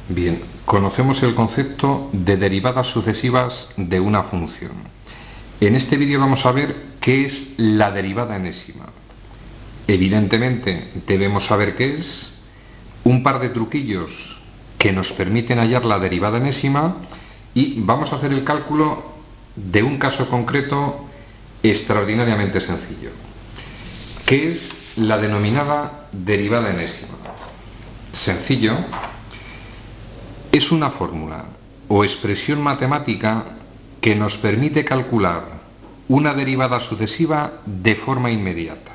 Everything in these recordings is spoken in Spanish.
Bien, conocemos el concepto de derivadas sucesivas de una función. En este vídeo vamos a ver qué es la derivada enésima. Evidentemente debemos saber qué es, un par de truquillos que nos permiten hallar la derivada enésima y vamos a hacer el cálculo de un caso concreto extraordinariamente sencillo. ¿Qué es la denominada derivada enésima? Sencillo. Es una fórmula o expresión matemática que nos permite calcular una derivada sucesiva de forma inmediata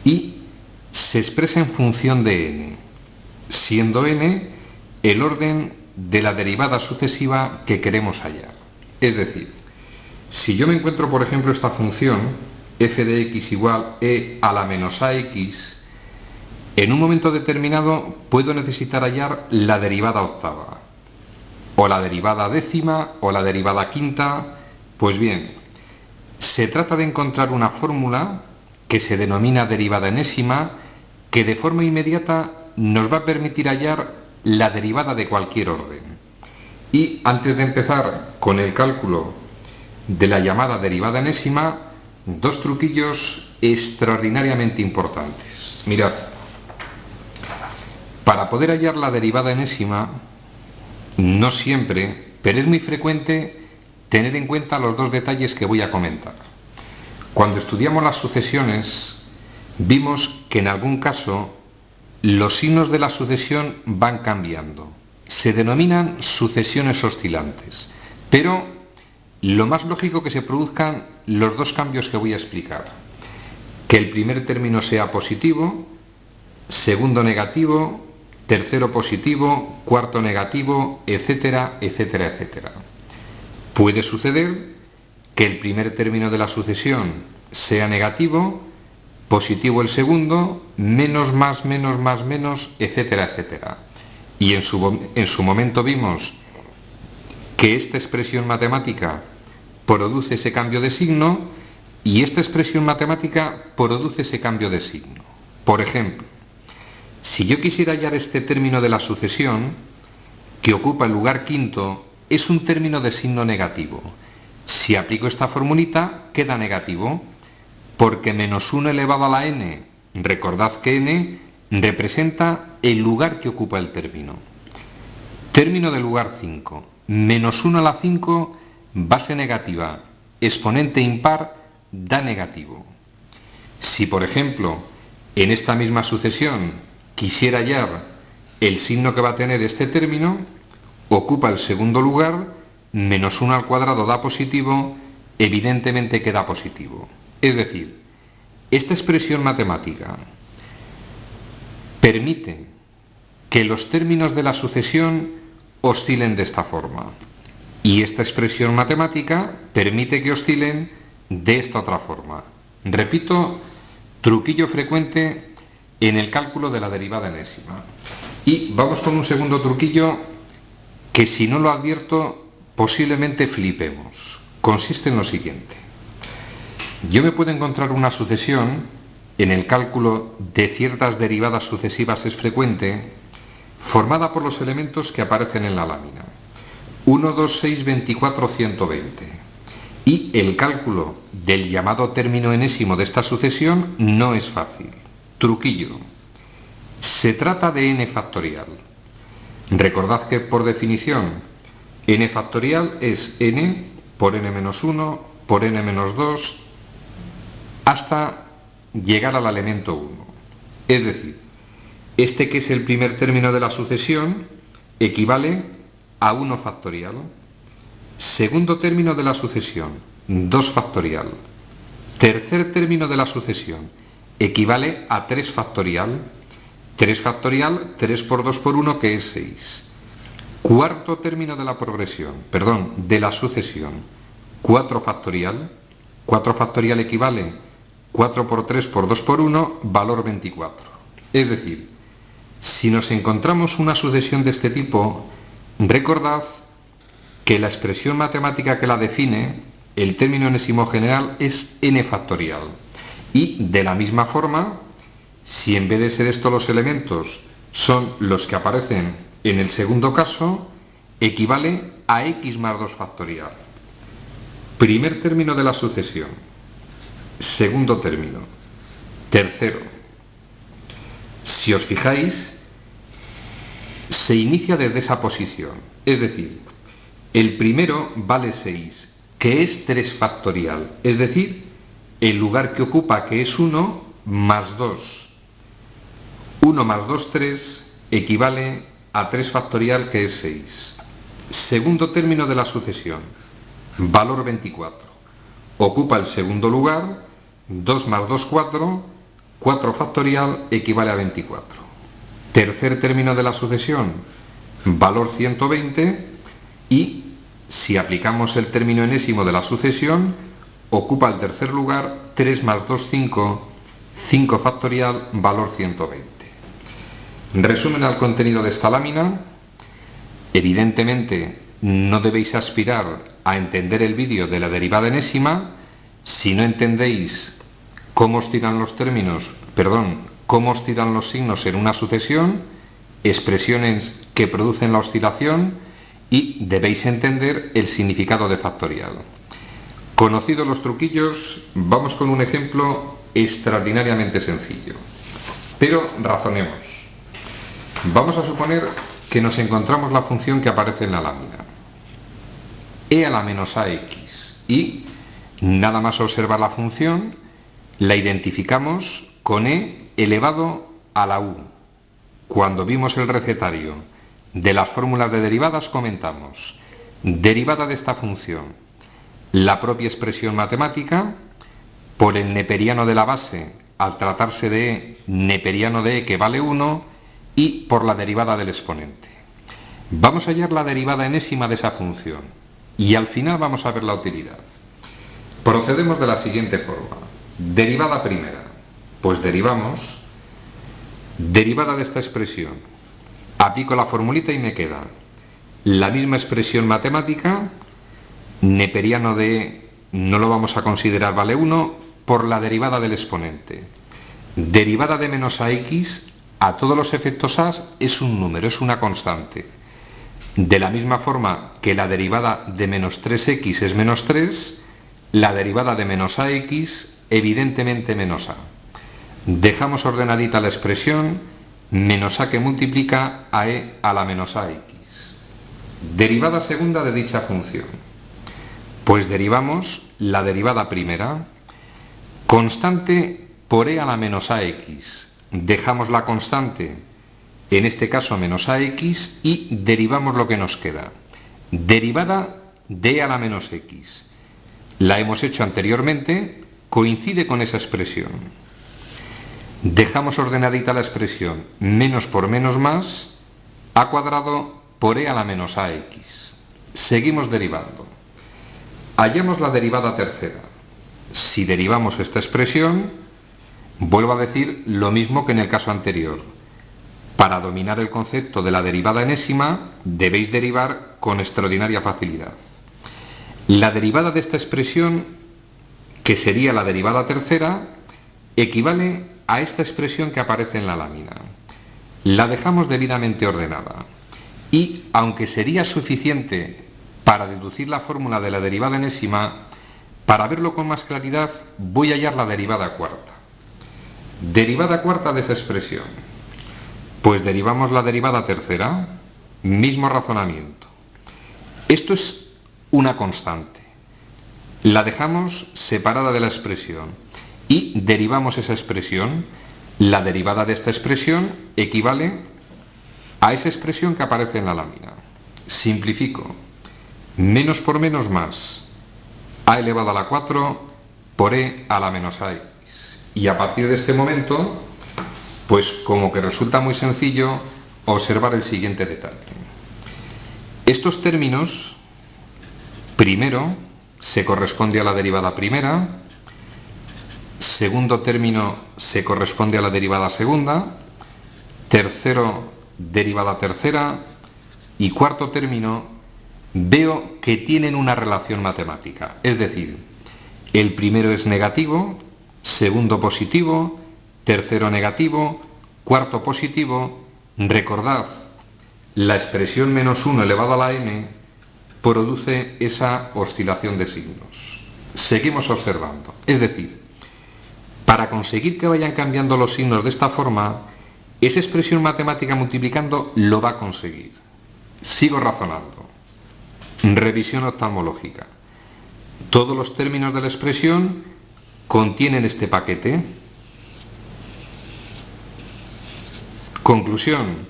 y se expresa en función de n, siendo n el orden de la derivada sucesiva que queremos hallar. Es decir, si yo me encuentro, por ejemplo, esta función f de x igual e a la menos ax, en un momento determinado puedo necesitar hallar la derivada octava, o la derivada décima, o la derivada quinta. Pues bien, se trata de encontrar una fórmula que se denomina derivada enésima, que de forma inmediata nos va a permitir hallar la derivada de cualquier orden. Y antes de empezar con el cálculo de la llamada derivada enésima, dos truquillos extraordinariamente importantes. Mirad. Para poder hallar la derivada enésima, no siempre, pero es muy frecuente tener en cuenta los dos detalles que voy a comentar. Cuando estudiamos las sucesiones, vimos que en algún caso los signos de la sucesión van cambiando. Se denominan sucesiones oscilantes, pero lo más lógico que se produzcan los dos cambios que voy a explicar. Que el primer término sea positivo, segundo negativo, tercero positivo, cuarto negativo, etcétera, etcétera, etcétera. Puede suceder que el primer término de la sucesión sea negativo, positivo el segundo, menos, más, menos, etcétera, etcétera. Y en su momento vimos que esta expresión matemática produce ese cambio de signo y esta expresión matemática produce ese cambio de signo. Por ejemplo, si yo quisiera hallar este término de la sucesión, que ocupa el lugar quinto, es un término de signo negativo. Si aplico esta formulita, queda negativo, porque menos 1 elevado a la n, recordad que n representa el lugar que ocupa el término. Término del lugar 5, menos 1 a la 5, base negativa, exponente impar, da negativo. Si, por ejemplo, en esta misma sucesión quisiera hallar el signo que va a tener este término, ocupa el segundo lugar, menos 1 al cuadrado da positivo, evidentemente queda positivo. Es decir, esta expresión matemática permite que los términos de la sucesión oscilen de esta forma. Y esta expresión matemática permite que oscilen de esta otra forma. Repito, truquillo frecuente en el cálculo de la derivada enésima. Y vamos con un segundo truquillo que, si no lo advierto, posiblemente flipemos. Consiste en lo siguiente. Yo me puedo encontrar una sucesión, en el cálculo de ciertas derivadas sucesivas es frecuente, formada por los elementos que aparecen en la lámina. 1, 2, 6, 24, 120. Y el cálculo del llamado término enésimo de esta sucesión no es fácil. Truquillo. Se trata de n factorial. Recordad que por definición n factorial es n por n menos 1 por n menos 2 hasta llegar al elemento 1. Es decir, este que es el primer término de la sucesión equivale a 1 factorial. Segundo término de la sucesión, 2 factorial. Tercer término de la sucesión equivale a 3 factorial. 3 factorial, 3 por 2 por 1, que es 6. Cuarto término de la de la sucesión, 4 factorial. 4 factorial equivale 4 por 3 por 2 por 1, valor 24. Es decir, si nos encontramos una sucesión de este tipo, recordad que la expresión matemática que la define, el término enésimo general, es n factorial. Y de la misma forma, si en vez de ser estos los elementos son los que aparecen en el segundo caso, equivale a x más 2 factorial. Primer término de la sucesión. Segundo término. Tercero. Si os fijáis, se inicia desde esa posición. Es decir, el primero vale 6, que es 3 factorial. Es decir, el lugar que ocupa, que es 1, más 2. 1 más 2, 3, equivale a 3 factorial, que es 6. Segundo término de la sucesión. Valor 24. Ocupa el segundo lugar, 2 más 2, 4, 4 factorial equivale a 24. Tercer término de la sucesión, valor 120, y si aplicamos el término enésimo de la sucesión, ocupa el tercer lugar, 3 más 2, 5, 5 factorial, valor 120. Resumen al contenido de esta lámina. Evidentemente, no debéis aspirar a entender el vídeo de la derivada enésima. Si no entendéis cómo os tiran los cómo os tiran los signos en una sucesión, expresiones que producen la oscilación, y debéis entender el significado de factorial. Conocidos los truquillos, vamos con un ejemplo extraordinariamente sencillo. Pero razonemos. Vamos a suponer que nos encontramos la función que aparece en la lámina, e a la menos ax, y nada más observar la función, la identificamos con e elevado a la u. Cuando vimos el recetario de las fórmulas de derivadas, comentamos: derivada de esta función, la propia expresión matemática, por el neperiano de la base, al tratarse de e, neperiano de e, que vale 1, y por la derivada del exponente. Vamos a hallar la derivada enésima de esa función, y al final vamos a ver la utilidad. Procedemos de la siguiente forma. Derivada primera. Pues derivamos derivada de esta expresión. Aplico la formulita y me queda la misma expresión matemática, neperiano de e no lo vamos a considerar, vale 1, por la derivada del exponente. Derivada de menos ax, a todos los efectos a, es un número, es una constante. De la misma forma que la derivada de menos 3x es menos 3, la derivada de menos ax, evidentemente menos a. Dejamos ordenadita la expresión, menos a que multiplica a e a la menos ax. Derivada segunda de dicha función. Pues derivamos la derivada primera, constante por e a la menos ax. Dejamos la constante, en este caso menos ax, y derivamos lo que nos queda. Derivada de e a la menos x. La hemos hecho anteriormente, coincide con esa expresión. Dejamos ordenadita la expresión, menos por menos más, a cuadrado por e a la menos ax. Seguimos derivando. Hallamos la derivada tercera. Si derivamos esta expresión, vuelvo a decir lo mismo que en el caso anterior. Para dominar el concepto de la derivada enésima, debéis derivar con extraordinaria facilidad. La derivada de esta expresión, que sería la derivada tercera, equivale a esta expresión que aparece en la lámina. La dejamos debidamente ordenada. Y, aunque sería suficiente para deducir la fórmula de la derivada enésima, para verlo con más claridad, voy a hallar la derivada cuarta. Derivada cuarta de esa expresión. Pues derivamos la derivada tercera, mismo razonamiento. Esto es una constante. La dejamos separada de la expresión y derivamos esa expresión. La derivada de esta expresión equivale a esa expresión que aparece en la lámina. Simplifico. Menos por menos más. A elevado a la 4 por e a la menos ax. Y a partir de este momento, pues como que resulta muy sencillo observar el siguiente detalle. Estos términos, primero, se corresponde a la derivada primera, segundo término se corresponde a la derivada segunda, tercero, derivada tercera, y cuarto término, veo que tienen una relación matemática. Es decir, el primero es negativo, segundo positivo, tercero negativo, cuarto positivo. Recordad la expresión menos 1 elevado a la n produce esa oscilación de signos. Seguimos observando. Es decir, para conseguir que vayan cambiando los signos de esta forma, esa expresión matemática multiplicando lo va a conseguir. Sigo razonando. Revisión oftalmológica. Todos los términos de la expresión contienen este paquete. Conclusión.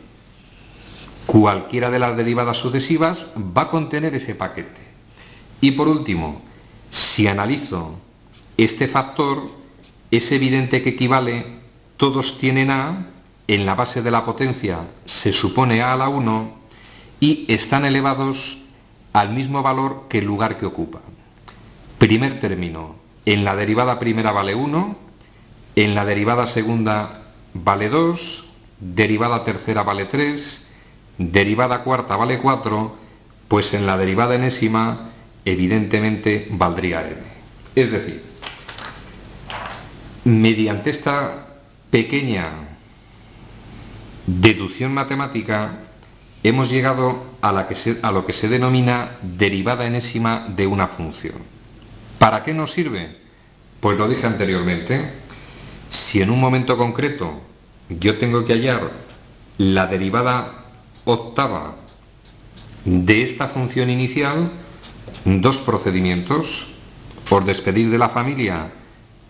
Cualquiera de las derivadas sucesivas va a contener ese paquete. Y por último, si analizo este factor, es evidente que equivale, todos tienen A, en la base de la potencia se supone A a la 1 y están elevados al mismo valor que el lugar que ocupan. Primer término, en la derivada primera vale 1, en la derivada segunda vale 2, derivada tercera vale 3, derivada cuarta vale 4, pues en la derivada enésima evidentemente valdría n. Es decir, mediante esta pequeña deducción matemática hemos llegado a lo que se denomina derivada enésima de una función. ¿Para qué nos sirve? Pues lo dije anteriormente. Si en un momento concreto yo tengo que hallar la derivada octava de esta función inicial, dos procedimientos: os despedís de la familia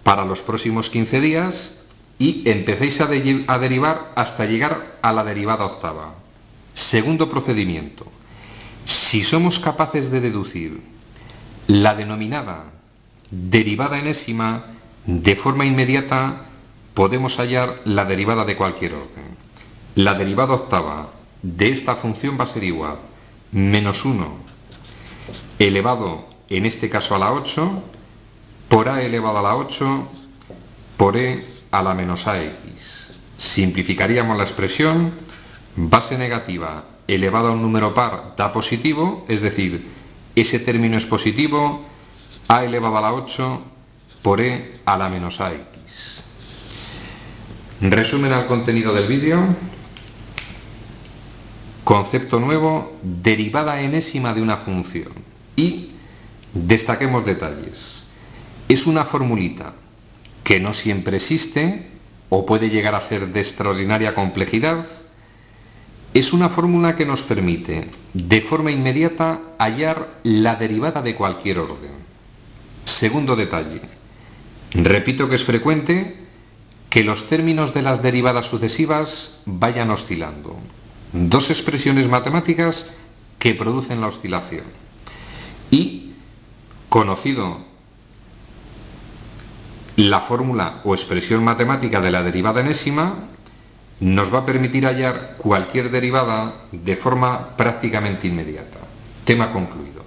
para los próximos 15 días y empecéis a derivar hasta llegar a la derivada octava. Segundo procedimiento: si somos capaces de deducir la denominada derivada enésima, de forma inmediata podemos hallar la derivada de cualquier orden. La derivada octava de esta función va a ser igual menos 1 elevado, en este caso a la 8, por a elevado a la 8 por e a la menos ax. Simplificaríamos la expresión: base negativa elevado a un número par da positivo, es decir, ese término es positivo, a elevado a la 8 por e a la menos ax. Resumen al contenido del vídeo. Concepto nuevo: derivada enésima de una función. Y destaquemos detalles. Es una formulita que no siempre existe o puede llegar a ser de extraordinaria complejidad. Es una fórmula que nos permite de forma inmediata hallar la derivada de cualquier orden. Segundo detalle. Repito que es frecuente que los términos de las derivadas sucesivas vayan oscilando. Dos expresiones matemáticas que producen la oscilación. Y, conocido la fórmula o expresión matemática de la derivada enésima, nos va a permitir hallar cualquier derivada de forma prácticamente inmediata. Tema concluido.